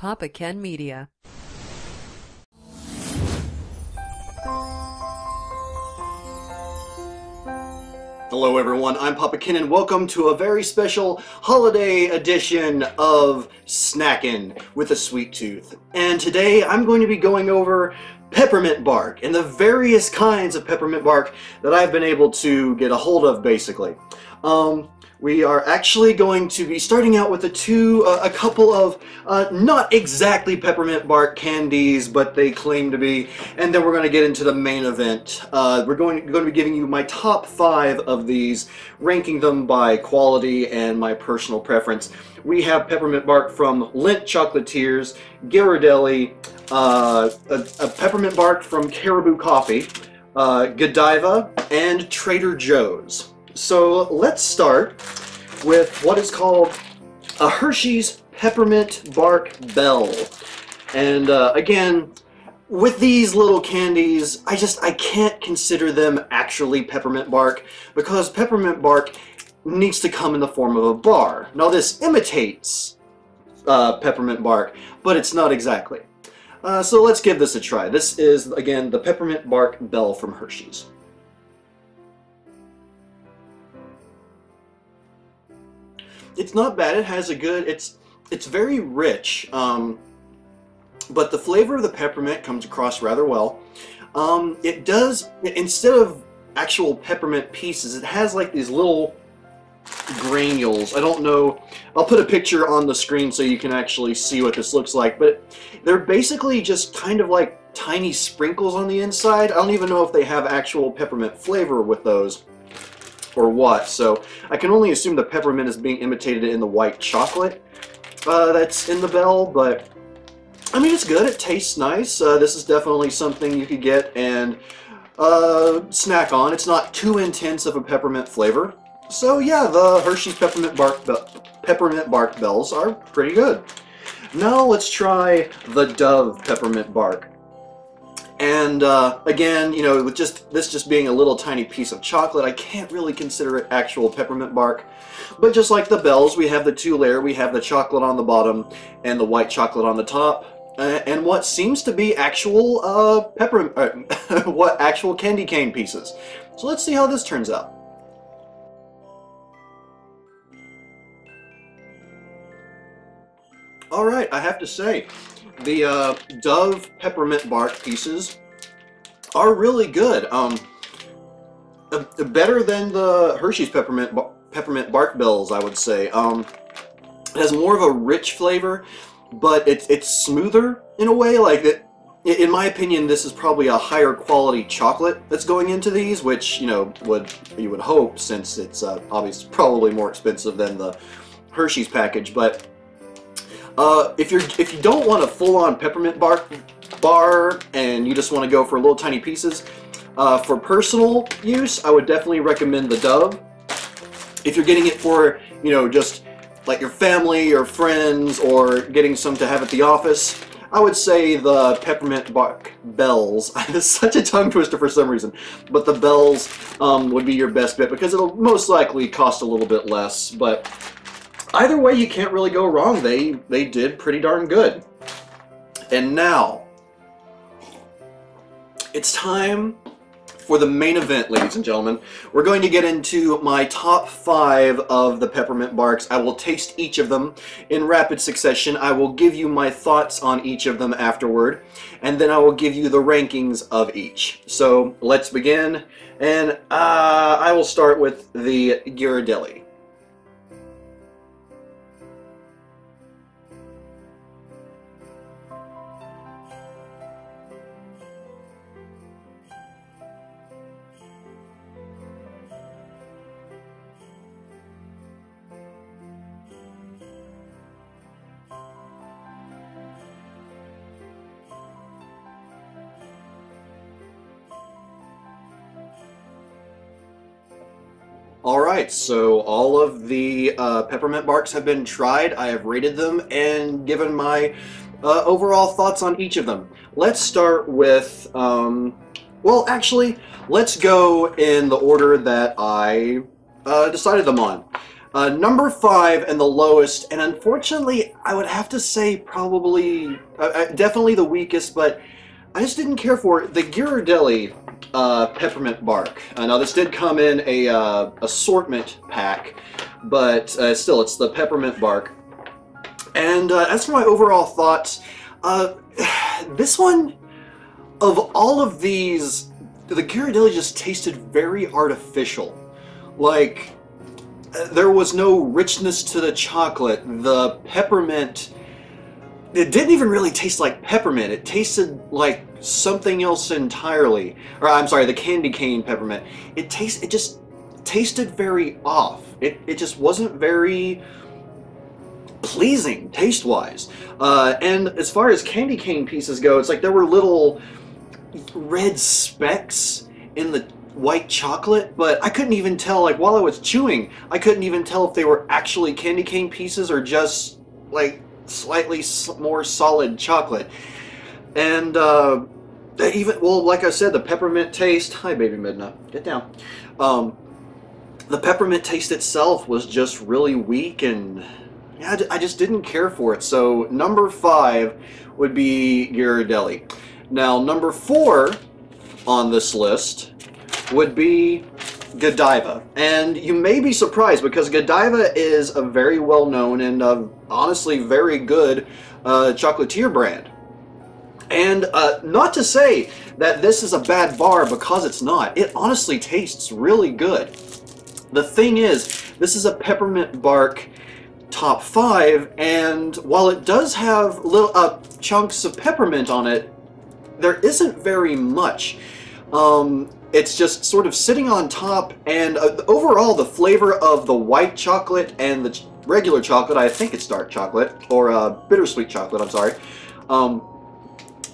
PapaKennMedia. Hello everyone, I'm Papa Ken and welcome to a very special holiday edition of Snackin' with a Sweet Tooth. And today I'm going to be going over peppermint bark and the various kinds of peppermint bark that I've been able to get a hold of, basically. We are actually going to be starting out with a couple of not exactly peppermint bark candies, but they claim to be, and then we're going to get into the main event. We're going to be giving you my top 5 of these, ranking them by quality and my personal preference. We have peppermint bark from Lindt Chocolatiers, Ghirardelli, a peppermint bark from Caribou Coffee, Godiva, and Trader Joe's. So let's start with what is called a Hershey's Peppermint Bark Bell. And again, with these little candies, I can't consider them actually peppermint bark because peppermint bark needs to come in the form of a bar. Now this imitates peppermint bark, but it's not exactly. So let's give this a try. This is, again, the Peppermint Bark Bell from Hershey's. It's not bad. It has a good, it's very rich, but the flavor of the peppermint comes across rather well. It does, instead of actual peppermint pieces, it has like these little granules. I don't know, I'll put a picture on the screen so you can actually see what this looks like, but they're basically just kind of like tiny sprinkles on the inside. I don't even know if they have actual peppermint flavor with those or what, so I can only assume the peppermint is being imitated in the white chocolate that's in the bell, but I mean, it's good. It tastes nice. This is definitely something you could get and snack on. It's not too intense of a peppermint flavor. So yeah, the Hershey's Peppermint Bark Bells are pretty good. Now let's try the Dove Peppermint Bark. And again, you know, with this just being a little tiny piece of chocolate, I can't really consider it actual peppermint bark. But just like the bells, we have the 2-layer. We have the chocolate on the bottom and the white chocolate on the top. And what seems to be actual actual candy cane pieces. So let's see how this turns out. Alright, I have to say, the Dove Peppermint Bark pieces are really good. Better than the Hershey's Peppermint Bark Bells, I would say. It has more of a rich flavor, but it's smoother in a way. Like in my opinion, this is probably a higher quality chocolate that's going into these, which you know you would hope, since it's obviously probably more expensive than the Hershey's package, but. If you don't want a full-on peppermint bark bar and you just want to go for little tiny pieces, for personal use, I would definitely recommend the Dove. If you're getting it for, you know, just like your family or friends, or getting some to have at the office, I would say the Peppermint Bark Bells. It's such a tongue twister for some reason, but the Bells would be your best bet because it'll most likely cost a little bit less, but either way, you can't really go wrong. They did pretty darn good. And now, it's time for the main event, ladies and gentlemen. We're going to get into my top 5 of the peppermint barks. I will taste each of them in rapid succession. I will give you my thoughts on each of them afterward, and then I will give you the rankings of each. So let's begin, and I will start with the Ghirardelli. Alright, so all of the peppermint barks have been tried. I have rated them and given my overall thoughts on each of them. Let's start with, well actually, let's go in the order that I decided them on. Number 5 and the lowest, and unfortunately, I would have to say probably, definitely the weakest, but I just didn't care for it. The Ghirardelli Peppermint Bark. Now, this did come in a assortment pack, but still, it's the Peppermint Bark. And as for my overall thoughts, this one, of all of these, the Ghirardelli just tasted very artificial. Like, there was no richness to the chocolate. The peppermint, it didn't even really taste like peppermint. It tasted like something else entirely. Or I'm sorry, the candy cane peppermint. It just tasted very off. It just wasn't very pleasing taste-wise. And as far as candy cane pieces go, it's like there were little red specks in the white chocolate, but I couldn't even tell, like while I was chewing, I couldn't even tell if they were actually candy cane pieces or just like slightly more solid chocolate. And even, well, like I said, the peppermint taste, hi baby Midna, get down. The peppermint taste itself was just really weak, and yeah, I just didn't care for it. So number 5 would be Ghirardelli. Now number 4 on this list would be Godiva. And you may be surprised because Godiva is a very well-known and honestly very good chocolatier brand. And not to say that this is a bad bar, because it's not. It honestly tastes really good. The thing is, this is a Peppermint Bark top 5, and while it does have little chunks of peppermint on it, there isn't very much. It's just sort of sitting on top, and overall the flavor of the white chocolate and the regular chocolate, I think it's dark chocolate, or bittersweet chocolate, I'm sorry,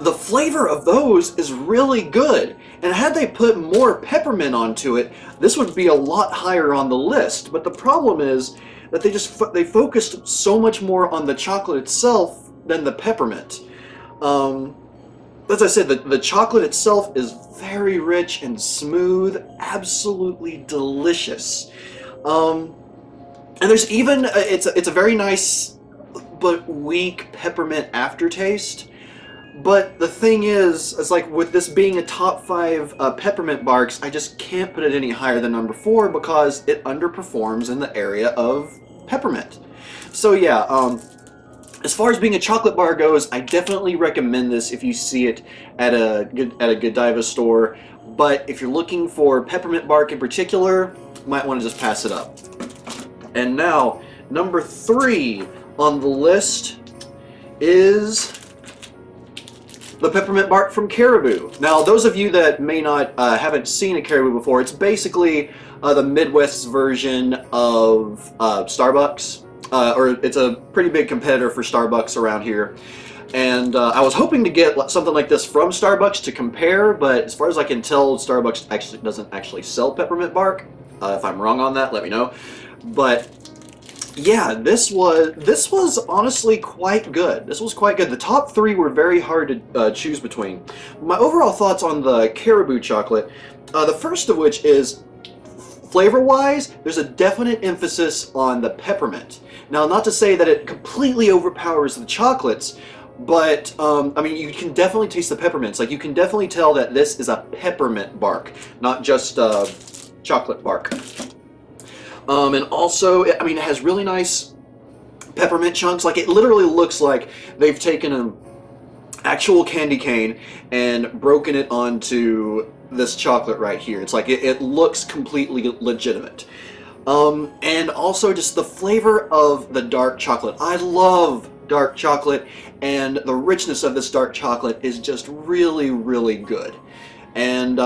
the flavor of those is really good. And had they put more peppermint onto it, this would be a lot higher on the list. But the problem is that they focused so much more on the chocolate itself than the peppermint. As I said, the chocolate itself is very rich and smooth, absolutely delicious. And there's even, it's a very nice but weak peppermint aftertaste. But the thing is, it's like with this being a top 5 Peppermint Barks, I just can't put it any higher than number 4 because it underperforms in the area of peppermint. So yeah, as far as being a chocolate bar goes, I definitely recommend this if you see it at a Godiva store. But if you're looking for Peppermint Bark in particular, you might want to just pass it up. And now, number 3 on the list is the Peppermint Bark from Caribou. Now, those of you that may not haven't seen a Caribou before, it's basically the Midwest's version of Starbucks. Or it's a pretty big competitor for Starbucks around here. And I was hoping to get something like this from Starbucks to compare, but as far as I can tell, Starbucks doesn't actually sell Peppermint Bark. If I'm wrong on that, let me know. But yeah, this was honestly quite good. This was quite good. The top 3 were very hard to choose between. My overall thoughts on the Caribou chocolate, the first of which is, flavor-wise, there's a definite emphasis on the peppermint. Now, not to say that it completely overpowers the chocolates, but I mean, you can definitely taste the peppermints. Like, you can definitely tell that this is a peppermint bark, not just chocolate bark. And also, I mean, it has really nice peppermint chunks. Like, it literally looks like they've taken an actual candy cane and broken it onto this chocolate right here. It's like, it looks completely legitimate. And also just the flavor of the dark chocolate. I love dark chocolate, and the richness of this dark chocolate is just really, really good. And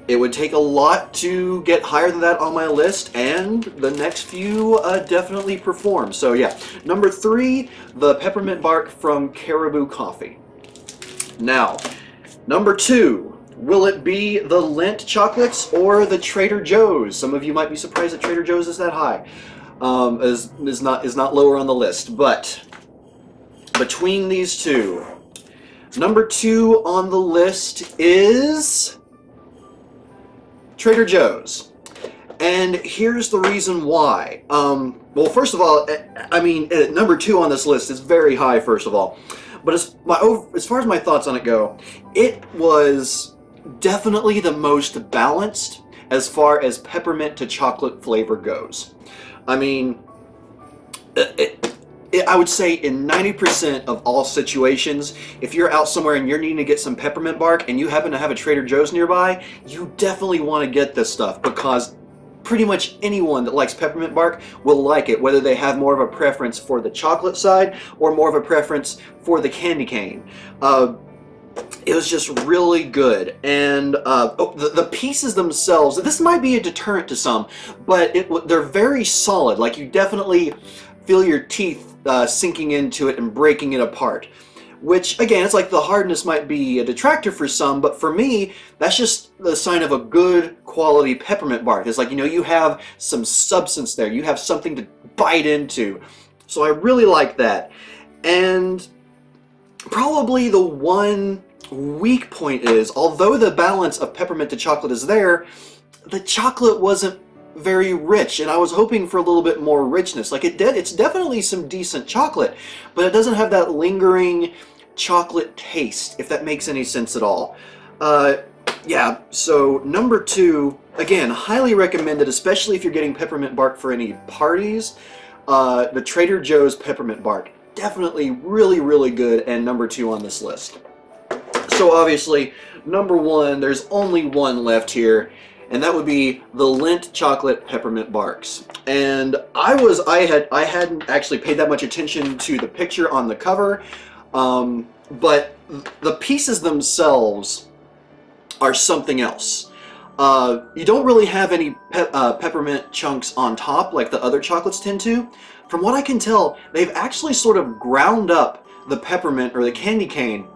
it would take a lot to get higher than that on my list, and the next few definitely perform. So yeah, number 3, the Peppermint Bark from Caribou Coffee. Now, number 2, will it be the Lindt chocolates or the Trader Joe's? Some of you might be surprised that Trader Joe's is that high, is not lower on the list. But between these two, number 2 on the list is Trader Joe's. And here's the reason why. well, first of all, I mean, number 2 on this list is very high, first of all. But as far as my thoughts on it go, it was definitely the most balanced as far as peppermint to chocolate flavor goes. I mean, I would say in 90% of all situations, if you're out somewhere and you're needing to get some peppermint bark and you happen to have a Trader Joe's nearby, you definitely want to get this stuff, because pretty much anyone that likes peppermint bark will like it, whether they have more of a preference for the chocolate side or more of a preference for the candy cane. It was just really good, and the pieces themselves, this might be a deterrent to some, but they're very solid. Like, you definitely feel your teeth sinking into it and breaking it apart. Which, again, it's like the hardness might be a detractor for some, but for me, that's just the sign of a good quality peppermint bark. It's like, you know, you have some substance there. You have something to bite into. So I really like that. And probably the one weak point is, although the balance of peppermint to chocolate is there, the chocolate wasn't very rich, and I was hoping for a little bit more richness. Like, it's definitely some decent chocolate, but it doesn't have that lingering chocolate taste, if that makes any sense at all. Yeah, so number 2, again, highly recommended, especially if you're getting peppermint bark for any parties. The Trader Joe's peppermint bark, definitely really, really good, and number 2 on this list. So obviously, number 1, there's only one left here, and that would be the Lindt chocolate peppermint barks. And I hadn't actually paid that much attention to the picture on the cover, but the pieces themselves are something else. You don't really have any peppermint chunks on top like the other chocolates tend to. From what I can tell, they've actually sort of ground up the peppermint or the candy cane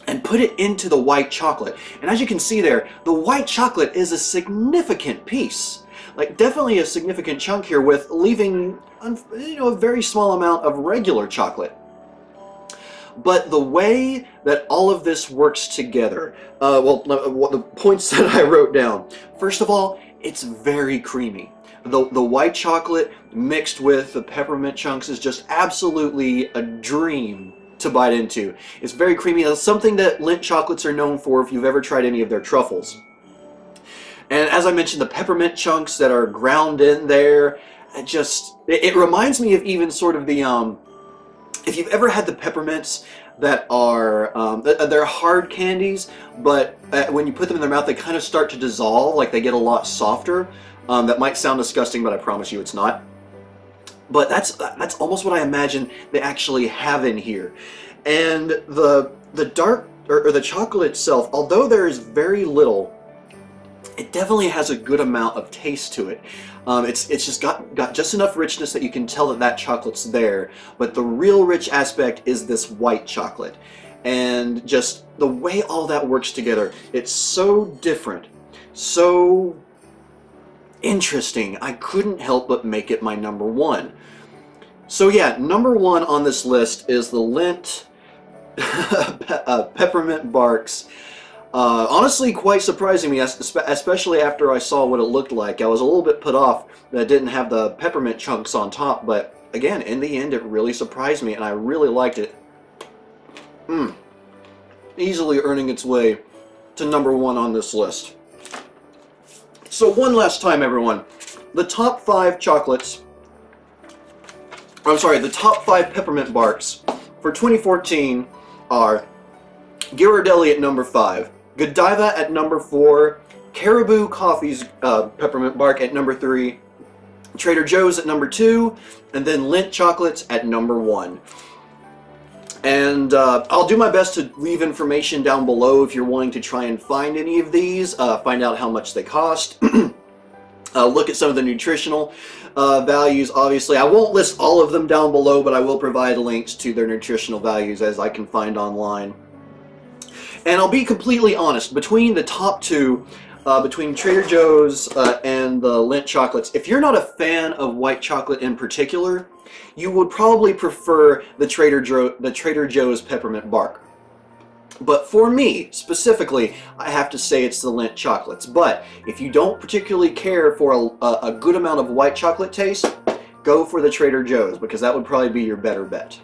and put it into the white chocolate. And as you can see there, the white chocolate is a significant piece. Like, definitely a significant chunk here, with leaving, you know, a very small amount of regular chocolate. But the way that all of this works together, the points that I wrote down. First of all, it's very creamy. The white chocolate mixed with the peppermint chunks is just absolutely a dream to bite into. It's very creamy. It's something that Lindt chocolates are known for if you've ever tried any of their truffles. And as I mentioned, the peppermint chunks that are ground in there, it reminds me of even sort of the, if you've ever had the peppermints that are, they're hard candies, but when you put them in their mouth, they kind of start to dissolve, like they get a lot softer. That might sound disgusting, but I promise you it's not. But that's almost what I imagine they actually have in here. And the dark, or the chocolate itself, although there is very little, it definitely has a good amount of taste to it. It's just got just enough richness that you can tell that that chocolate's there. But the real rich aspect is this white chocolate. And just the way all that works together, it's so different, so interesting. I couldn't help but make it my number 1. So yeah, number 1 on this list is the Lindt peppermint barks. Honestly, quite surprising me, especially after I saw what it looked like. I was a little bit put off that it didn't have the peppermint chunks on top, but again, in the end, it really surprised me, and I really liked it. Easily earning its way to number 1 on this list. So one last time, everyone, the top 5 chocolates, the top 5 peppermint barks for 2014 are Ghirardelli at number 5, Godiva at number 4, Caribou Coffee's peppermint bark at number 3, Trader Joe's at number 2, and then Lindt chocolates at number 1. And I'll do my best to leave information down below if you're wanting to try and find any of these, find out how much they cost, look at some of the nutritional values. Obviously, I won't list all of them down below, but I will provide links to their nutritional values as I can find online. And I'll be completely honest, between the top 2, between Trader Joe's and the Lindt chocolates, if you're not a fan of white chocolate in particular, you would probably prefer the Trader Joe's peppermint bark. But for me, specifically, I have to say it's the Lindt chocolates. But if you don't particularly care for a good amount of white chocolate taste, go for the Trader Joe's, because that would probably be your better bet.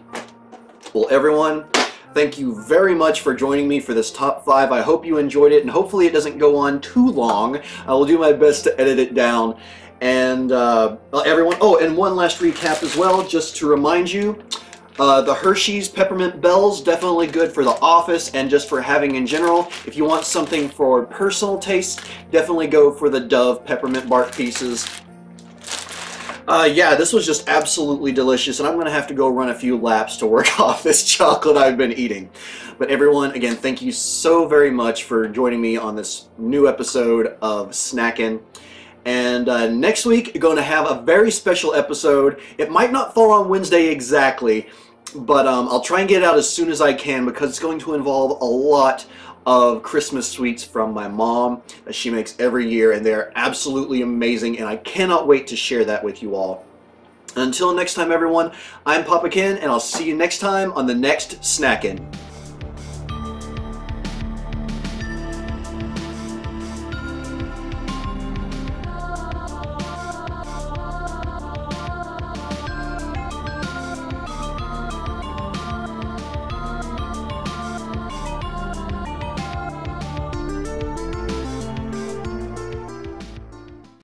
Well, everyone, thank you very much for joining me for this top 5. I hope you enjoyed it, and hopefully it doesn't go on too long. I will do my best to edit it down. And everyone, oh, and one last recap as well, just to remind you, the Hershey's Peppermint Bells, definitely good for the office and just for having in general. If you want something for personal taste, definitely go for the Dove Peppermint Bark pieces. Yeah, this was just absolutely delicious, and I'm going to have to go run a few laps to work off this chocolate I've been eating. But everyone, again, thank you so very much for joining me on this new episode of Snackin'. And next week, we're going to have a very special episode. It might not fall on Wednesday exactly, but I'll try and get it out as soon as I can, because it's going to involve a lot of Christmas sweets from my mom that she makes every year, and they're absolutely amazing, and I cannot wait to share that with you all. Until next time, everyone, I'm Papa Ken, and I'll see you next time on the next Snackin'.